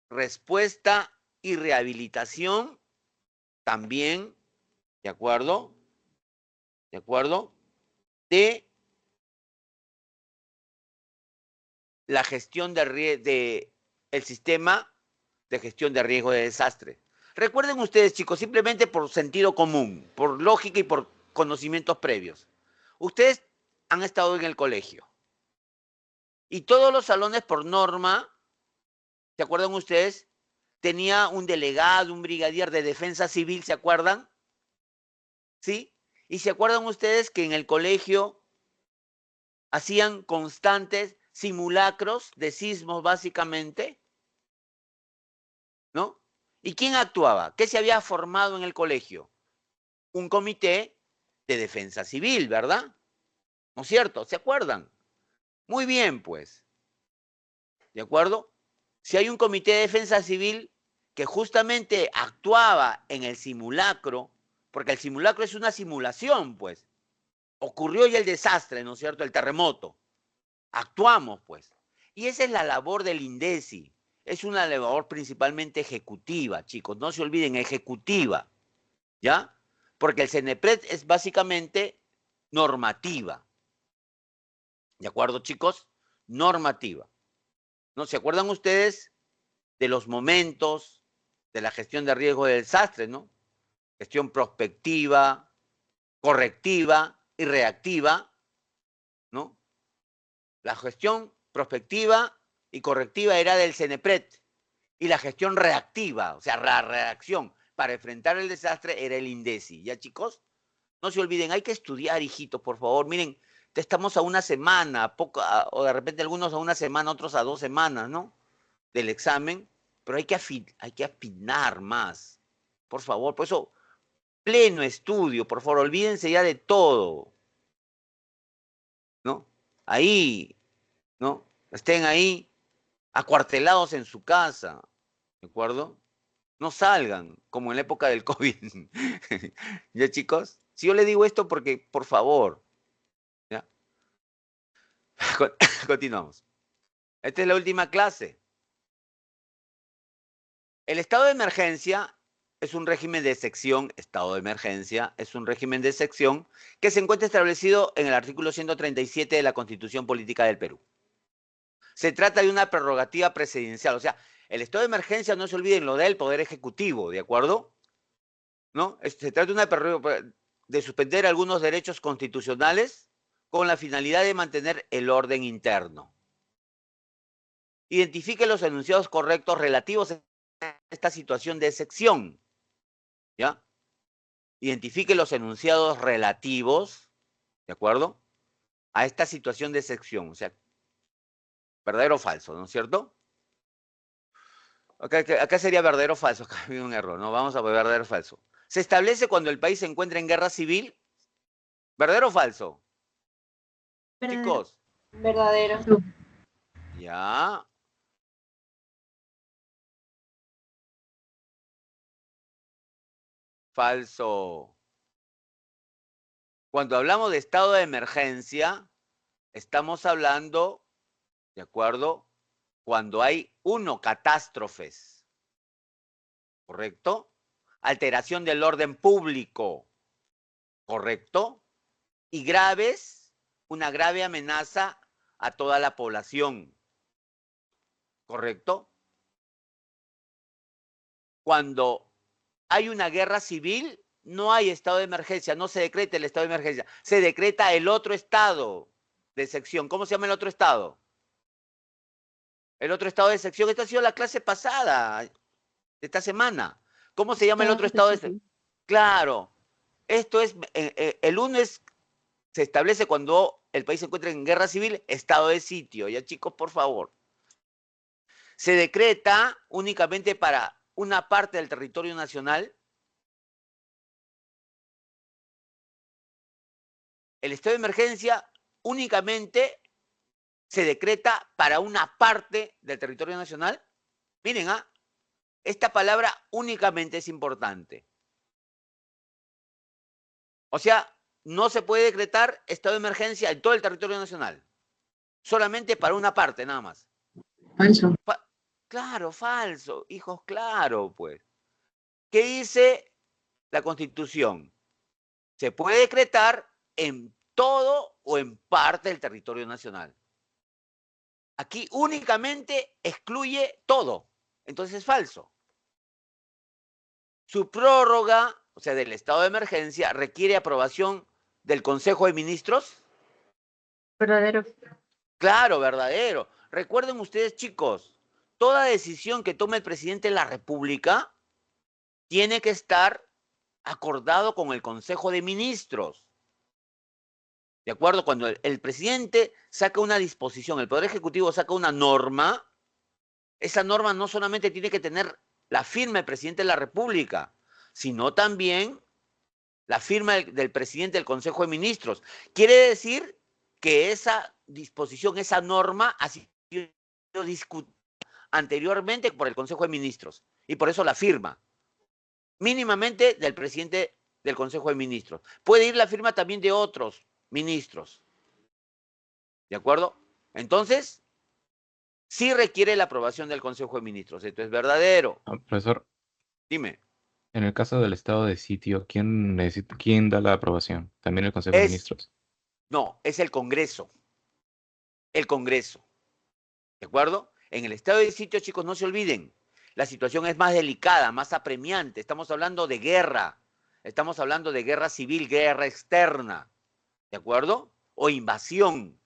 A: respuesta y rehabilitación también, ¿de acuerdo? ¿De acuerdo? De la gestión el sistema de gestión de riesgo de desastre. Recuerden ustedes, chicos, simplemente por sentido común, por lógica y por conocimientos previos. Ustedes han estado en el colegio y todos los salones por norma, ¿se acuerdan ustedes? Tenía un delegado, un brigadier de defensa civil, ¿se acuerdan? ¿Sí? ¿Y se acuerdan ustedes que en el colegio hacían constantes simulacros de sismos, básicamente? ¿No? ¿Y quién actuaba? ¿Qué se había formado en el colegio? Un comité de defensa civil, ¿verdad? ¿No es cierto? ¿Se acuerdan? Muy bien, pues. ¿De acuerdo? Si hay un comité de defensa civil que justamente actuaba en el simulacro, porque el simulacro es una simulación, pues. Ocurrió ya el desastre, ¿no es cierto? El terremoto. Actuamos, pues. Y esa es la labor del INDECI. Es una labor principalmente ejecutiva, chicos. No se olviden, ejecutiva. ¿Ya? Porque el CENEPRED es básicamente normativa. ¿De acuerdo, chicos? Normativa. ¿No se acuerdan ustedes de los momentos de la gestión de riesgo de desastre, ¿no? Gestión prospectiva, correctiva y reactiva, ¿no? La gestión prospectiva y correctiva era del CENEPRED y la gestión reactiva, o sea, la reacción para enfrentar el desastre era el INDECI. ¿Ya, chicos? No se olviden, hay que estudiar, hijitos, por favor. Miren, estamos a una semana, o de repente algunos a una semana, otros a 2 semanas, ¿no? Del examen, pero hay que afinar más, por favor. Por eso, pleno estudio, por favor, olvídense ya de todo, ¿no? Ahí, ¿no? Estén ahí acuartelados en su casa, ¿de acuerdo? No salgan, como en la época del COVID. ¿Ya, chicos? Si yo le digo esto porque, por favor, ¿ya? Continuamos. Esta es la última clase. El estado de emergencia es un régimen de excepción, estado de emergencia es un régimen de excepción que se encuentra establecido en el artículo 137 de la Constitución Política del Perú. Se trata de una prerrogativa presidencial, o sea, el estado de emergencia, no se olviden, lo da el Poder Ejecutivo, ¿de acuerdo? ¿No? Se trata de una prerrogativa de suspender algunos derechos constitucionales con la finalidad de mantener el orden interno. Identifique los enunciados correctos relativos a esta situación de excepción, ¿ya? Identifique los enunciados relativos, ¿de acuerdo?, a esta situación de excepción, o sea, verdadero o falso, ¿no es cierto? Acá sería verdadero o falso, acá hay un error, ¿no? Vamos a ver verdadero o falso. Se establece cuando el país se encuentra en guerra civil, ¿verdadero o falso?
C: Verdadero.
A: Chicos,
B: Verdadero.
A: ya. Falso. Cuando hablamos de estado de emergencia, estamos hablando, ¿de acuerdo? Cuando hay, catástrofes, ¿correcto? Alteración del orden público, ¿correcto? Y graves, una grave amenaza a toda la población, ¿correcto? Cuando hay una guerra civil, no hay estado de emergencia, no se decreta el estado de emergencia, se decreta el otro estado de sección. ¿Cómo se llama el otro estado? El otro estado de sección. Esta ha sido la clase pasada, esta semana. ¿Cómo se llama el otro estado de sección? Claro, esto es, el lunes se establece cuando el país se encuentra en guerra civil, estado de sitio. Ya chicos, por favor. Se decreta únicamente para una parte del territorio nacional. El estado de emergencia únicamente se decreta para una parte del territorio nacional. Miren, esta palabra únicamente es importante. O sea, no se puede decretar estado de emergencia en todo el territorio nacional. Solamente para una parte, nada más.
C: Falso.
A: Claro, falso, hijos, claro, pues. ¿Qué dice la Constitución? Se puede decretar en todo o en parte del territorio nacional. Aquí únicamente excluye todo. Entonces es falso. Su prórroga, o sea, del estado de emergencia, requiere aprobación del Consejo de Ministros.
C: Verdadero.
A: Claro, verdadero. Recuerden ustedes, chicos, toda decisión que tome el presidente de la República tiene que estar acordado con el Consejo de Ministros. ¿De acuerdo? Cuando el presidente saca una disposición, el Poder Ejecutivo saca una norma, esa norma no solamente tiene que tener la firma del presidente de la República, sino también la firma del presidente del Consejo de Ministros. Quiere decir que esa disposición, esa norma ha sido discutida anteriormente por el Consejo de Ministros y por eso la firma. Mínimamente del presidente del Consejo de Ministros. Puede ir la firma también de otros ministros. ¿De acuerdo? Entonces, sí requiere la aprobación del Consejo de Ministros. Esto es verdadero.
B: Profesor,
A: Dime.
B: en el caso del estado de sitio, ¿quién da la aprobación? ¿También el Consejo de Ministros?
A: No, es el Congreso. El Congreso. ¿De acuerdo? En el estado de sitio, chicos, no se olviden, la situación es más delicada, más apremiante. Estamos hablando de guerra. Estamos hablando de guerra civil, guerra externa. ¿De acuerdo? O invasión.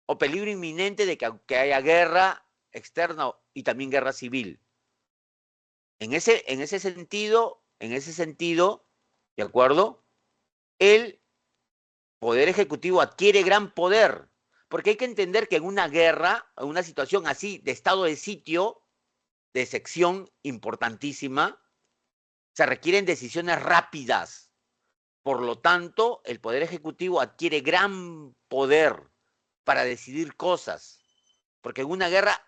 A: O peligro inminente de que haya guerra externa y también guerra civil. En ese sentido, ¿de acuerdo? El Poder Ejecutivo adquiere gran poder. Porque hay que entender que en una guerra, en una situación así de estado de sitio, de sección importantísima, se requieren decisiones rápidas. Por lo tanto, el Poder Ejecutivo adquiere gran poder para decidir cosas. Porque en una guerra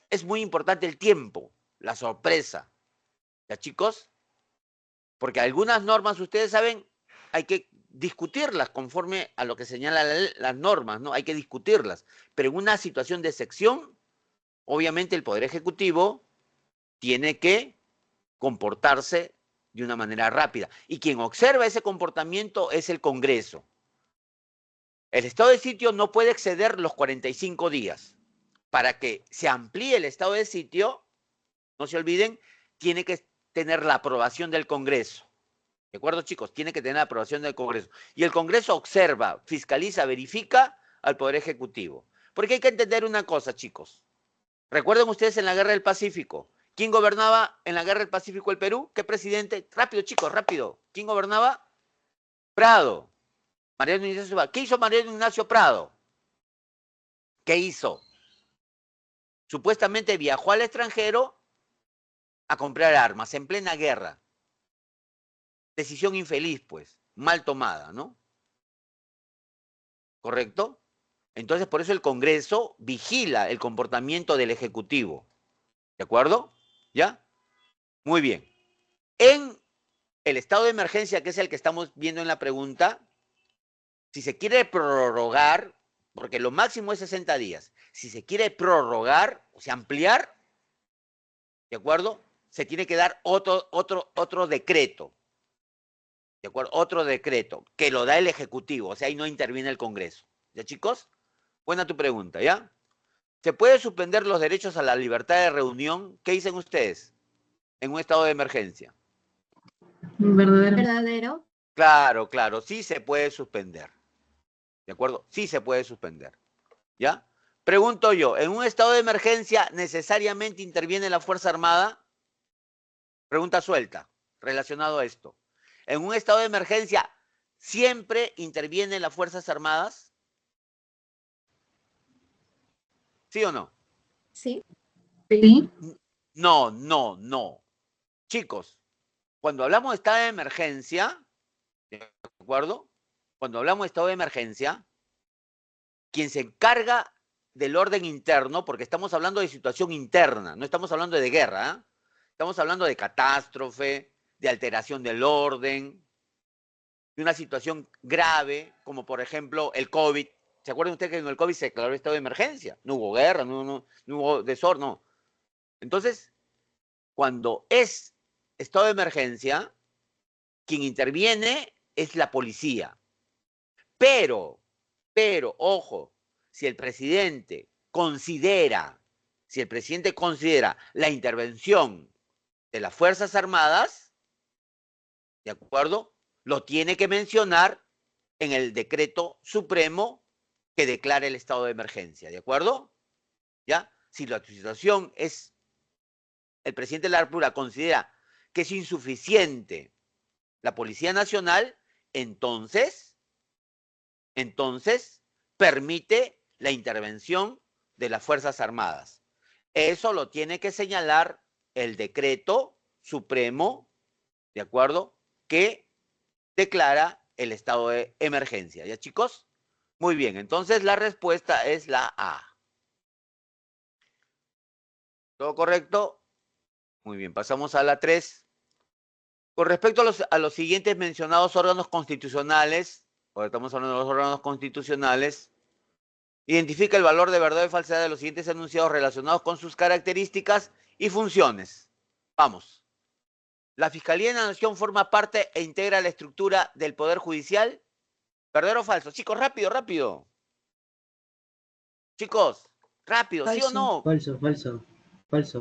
A: es muy importante el tiempo, la sorpresa. ¿Ya, chicos? Porque algunas normas, ustedes saben, hay que discutirlas conforme a lo que señalan las normas, ¿no? Hay que discutirlas. Pero en una situación de sección, obviamente el Poder Ejecutivo tiene que comportarse de una manera rápida. Y quien observa ese comportamiento es el Congreso. El estado de sitio no puede exceder los 45 días. Para que se amplíe el estado de sitio, no se olviden, tiene que tener la aprobación del Congreso. ¿De acuerdo, chicos? Tiene que tener la aprobación del Congreso. Y el Congreso observa, fiscaliza, verifica al Poder Ejecutivo. Porque hay que entender una cosa, chicos. Recuerden ustedes en la Guerra del Pacífico. ¿Quién gobernaba en la Guerra del Pacífico el Perú? ¿Qué presidente? Rápido, chicos, rápido. ¿Quién gobernaba? Prado. Mariano Ignacio Prado. ¿Qué hizo Mariano Ignacio Prado? ¿Qué hizo? Supuestamente viajó al extranjero a comprar armas en plena guerra. Decisión infeliz, pues, mal tomada, ¿no? ¿Correcto? Entonces, por eso el Congreso vigila el comportamiento del Ejecutivo. ¿De acuerdo? ¿Ya? Muy bien. En el estado de emergencia, que es el que estamos viendo en la pregunta, si se quiere prorrogar, porque lo máximo es 60 días, si se quiere prorrogar, o sea, ampliar, ¿de acuerdo? Se tiene que dar otro decreto, ¿de acuerdo? Otro decreto que lo da el Ejecutivo, o sea, ahí no interviene el Congreso. ¿Ya, chicos? Buena tu pregunta, ¿ya? ¿Se puede suspender los derechos a la libertad de reunión? ¿Qué dicen ustedes en un estado de emergencia?
C: Verdadero.
D: Verdadero.
A: Claro, claro, sí se puede suspender. ¿De acuerdo? Sí se puede suspender. ¿Ya? Pregunto yo, ¿en un estado de emergencia necesariamente interviene la Fuerza Armada? Pregunta suelta, relacionado a esto. ¿En un estado de emergencia siempre intervienen las Fuerzas Armadas? ¿Sí o no?
D: Sí.
C: Sí.
A: No, no, no. Chicos, cuando hablamos de estado de emergencia, ¿de acuerdo? Cuando hablamos de estado de emergencia, quien se encarga del orden interno, porque estamos hablando de situación interna, no estamos hablando de guerra, ¿eh? Estamos hablando de catástrofe, de alteración del orden, de una situación grave, como por ejemplo el COVID. ¿Se acuerdan ustedes que en el COVID se declaró estado de emergencia? No hubo guerra, no hubo desorden, no. Entonces, cuando es estado de emergencia, quien interviene es la policía. Pero, ojo, si el presidente considera la intervención de las Fuerzas Armadas, ¿de acuerdo? Lo tiene que mencionar en el decreto supremo que declara el estado de emergencia, ¿de acuerdo? ¿Ya? Si la situación es, el presidente de la República considera que es insuficiente la Policía Nacional, entonces permite la intervención de las Fuerzas Armadas. Eso lo tiene que señalar el decreto supremo, ¿de acuerdo? Que declara el estado de emergencia. ¿Ya, chicos? Muy bien, entonces la respuesta es la A. ¿Todo correcto? Muy bien, pasamos a la 3. Con respecto a los siguientes mencionados órganos constitucionales, ahora estamos hablando de los órganos constitucionales, identifica el valor de verdad y falsedad de los siguientes enunciados relacionados con sus características y funciones. Vamos. ¿La Fiscalía de la Nación forma parte e integra la estructura del Poder Judicial? ¿Verdadero o falso? Chicos, rápido, rápido. Chicos, rápido, ¿sí o no?
F: Falso.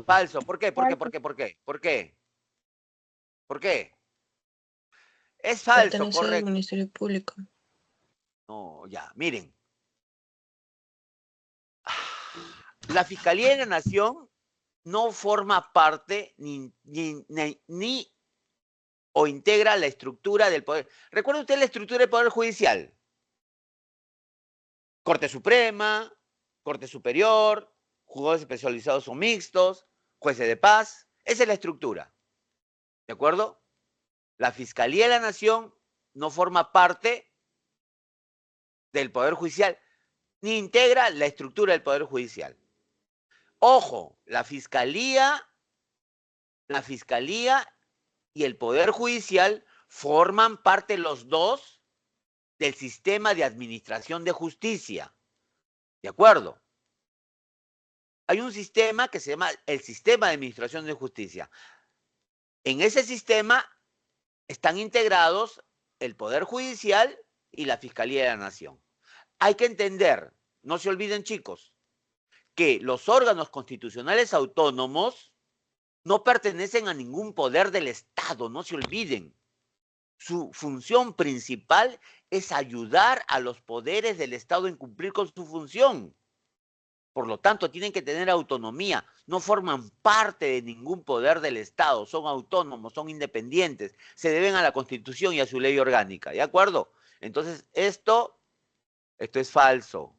A: Falso. ¿Por qué? ¿Por qué? ¿Por qué? ¿Por qué? ¿Por qué? ¿Por qué? Es falso,
G: Pertenece al
A: correcto.
G: Ministerio Público.
A: No, ya, miren. La Fiscalía de la Nación no forma parte ni o integra la estructura del poder. ¿Recuerda usted la estructura del Poder Judicial? Corte Suprema, Corte Superior, juzgados especializados o mixtos, jueces de paz. Esa es la estructura. ¿De acuerdo? La Fiscalía de la Nación no forma parte del Poder Judicial ni integra la estructura del Poder Judicial. Ojo, la Fiscalía y el Poder Judicial forman parte los dos del sistema de administración de justicia. ¿De acuerdo? Hay un sistema que se llama el Sistema de Administración de Justicia. En ese sistema están integrados el Poder Judicial y la Fiscalía de la Nación. Hay que entender, no se olviden, chicos, que los órganos constitucionales autónomos no pertenecen a ningún poder del Estado, no se olviden. Su función principal es ayudar a los poderes del Estado en cumplir con su función. Por lo tanto, tienen que tener autonomía, no forman parte de ningún poder del Estado, son autónomos, son independientes, se deben a la Constitución y a su ley orgánica, ¿de acuerdo? Entonces, esto es falso.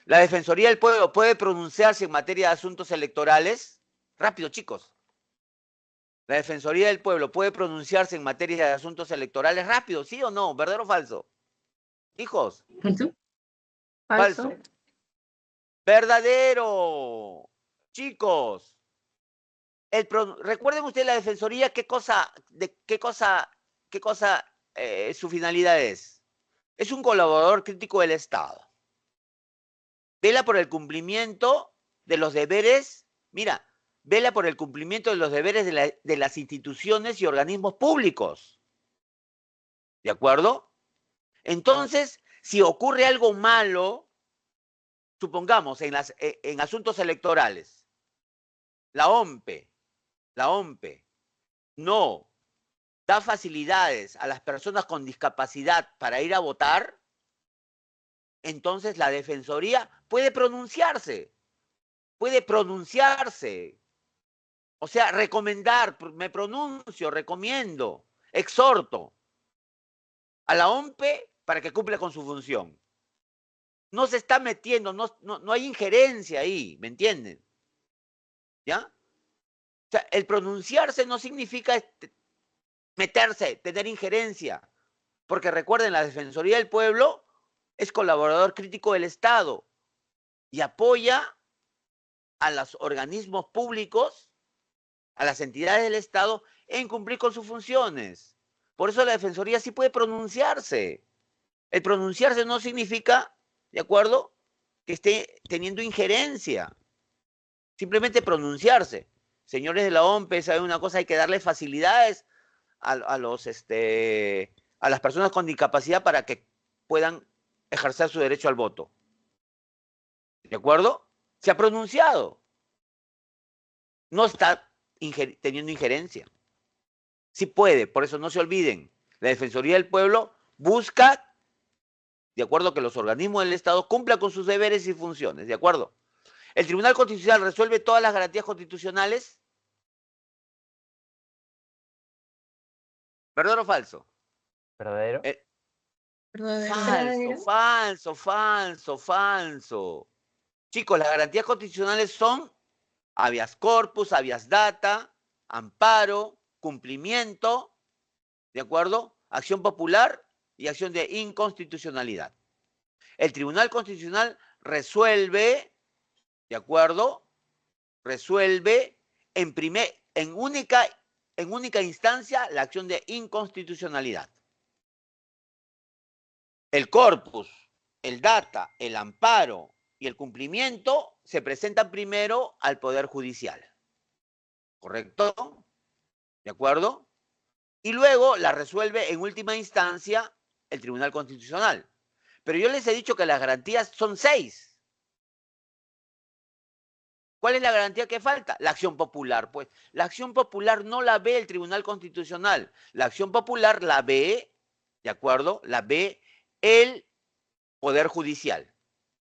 A: ¿La Defensoría del Pueblo puede pronunciarse en materia de asuntos electorales? Rápido, chicos. ¿La Defensoría del Pueblo puede pronunciarse en materia de asuntos electorales? Rápido, ¿sí o no? ¿Verdadero o falso? Hijos.
C: Falso.
A: Falso. Verdadero. Chicos. Recuerden ustedes la Defensoría, su finalidad es. Es un colaborador crítico del Estado. Vela por el cumplimiento de los deberes, mira, vela por el cumplimiento de los deberes de las instituciones y organismos públicos. ¿De acuerdo? Entonces, si ocurre algo malo, supongamos en asuntos electorales, la OMPE no da facilidades a las personas con discapacidad para ir a votar, entonces la Defensoría puede pronunciarse. O sea, recomendar, me pronuncio, recomiendo, exhorto a la OMPE para que cumpla con su función. No se está metiendo, no hay injerencia ahí, ¿me entienden? ¿Ya? O sea, el pronunciarse no significa meterse, tener injerencia, porque recuerden, la Defensoría del Pueblo es colaborador crítico del Estado y apoya a los organismos públicos, a las entidades del Estado, en cumplir con sus funciones. Por eso la Defensoría sí puede pronunciarse. El pronunciarse no significa, ¿de acuerdo?, que esté teniendo injerencia. Simplemente pronunciarse. Señores de la OMPE, ¿saben una cosa? Hay que darle facilidades a las personas con discapacidad para que puedan ejercer su derecho al voto. ¿De acuerdo? Se ha pronunciado. No está teniendo injerencia. Sí puede, por eso no se olviden. La Defensoría del Pueblo busca, de acuerdo, que los organismos del Estado cumplan con sus deberes y funciones, ¿de acuerdo? El Tribunal Constitucional resuelve todas las garantías constitucionales. ¿Verdadero o falso?
E: ¿Verdadero?
A: Falso. Chicos, las garantías constitucionales son habeas corpus, habeas data, amparo, cumplimiento, ¿de acuerdo? Acción popular y acción de inconstitucionalidad. El Tribunal Constitucional resuelve, ¿de acuerdo? Resuelve en única instancia la acción de inconstitucionalidad. El corpus, el data, el amparo y el cumplimiento se presentan primero al Poder Judicial. ¿Correcto? ¿De acuerdo? Y luego la resuelve en última instancia el Tribunal Constitucional. Pero yo les he dicho que las garantías son 6. ¿Cuál es la garantía que falta? La acción popular. Pues la acción popular no la ve el Tribunal Constitucional. La acción popular la ve, ¿de acuerdo? La ve el Poder Judicial.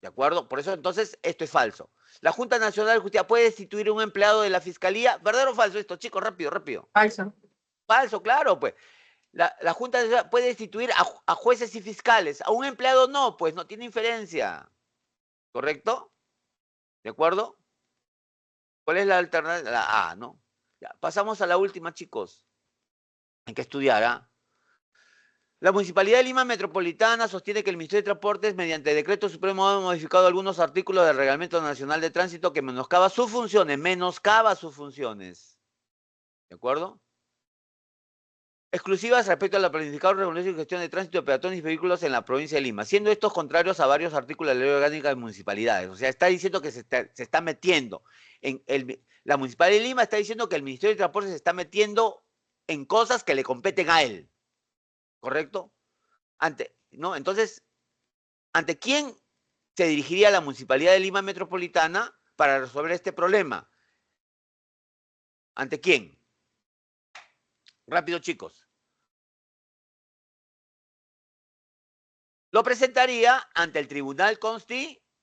A: ¿De acuerdo? Por eso entonces esto es falso. La Junta Nacional de Justicia puede destituir a un empleado de la Fiscalía. ¿Verdadero o falso esto, chicos? Rápido.
C: Falso.
A: Falso, claro, pues. La Junta Nacional puede destituir a jueces y fiscales. A un empleado no, pues no tiene inferencia. ¿Correcto? ¿De acuerdo? ¿Cuál es la alternativa? La A, ¿no? Ya, pasamos a la última, chicos. Hay que estudiar, ¿ah? La Municipalidad de Lima Metropolitana sostiene que el Ministerio de Transportes, mediante decreto supremo, ha modificado algunos artículos del Reglamento Nacional de Tránsito que menoscaba sus funciones. ¿De acuerdo? Exclusivas respecto a la planificada regulación y gestión de tránsito de peatones y vehículos en la provincia de Lima, siendo estos contrarios a varios artículos de la Ley Orgánica de Municipalidades. O sea, está diciendo que se está metiendo. La Municipalidad de Lima está diciendo que el Ministerio de Transportes se está metiendo en cosas que le competen a él. ¿Correcto? ¿No? Entonces, ¿ante quién se dirigiría la Municipalidad de Lima Metropolitana para resolver este problema? ¿Ante quién? Rápido, chicos. Lo presentaría ante el Tribunal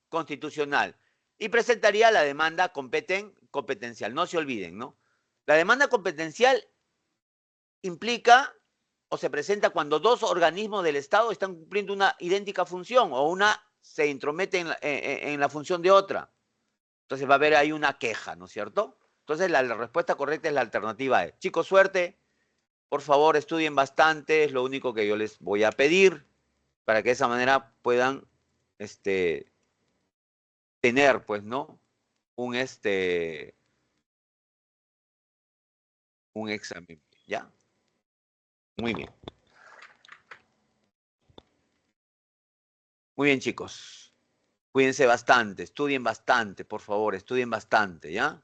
A: Constitucional y presentaría la demanda competencial. No se olviden, ¿no? La demanda competencial implica o se presenta cuando dos organismos del Estado están cumpliendo una idéntica función o una se intromete en la función de otra. Entonces va a haber ahí una queja, ¿no es cierto? Entonces la respuesta correcta es la alternativa E. Chicos, suerte. Por favor, estudien bastante. Es lo único que yo les voy a pedir para que de esa manera puedan tener, pues, ¿no? un examen, ¿ya? Muy bien. Muy bien, chicos. Cuídense bastante, estudien bastante, por favor, estudien bastante, ¿ya?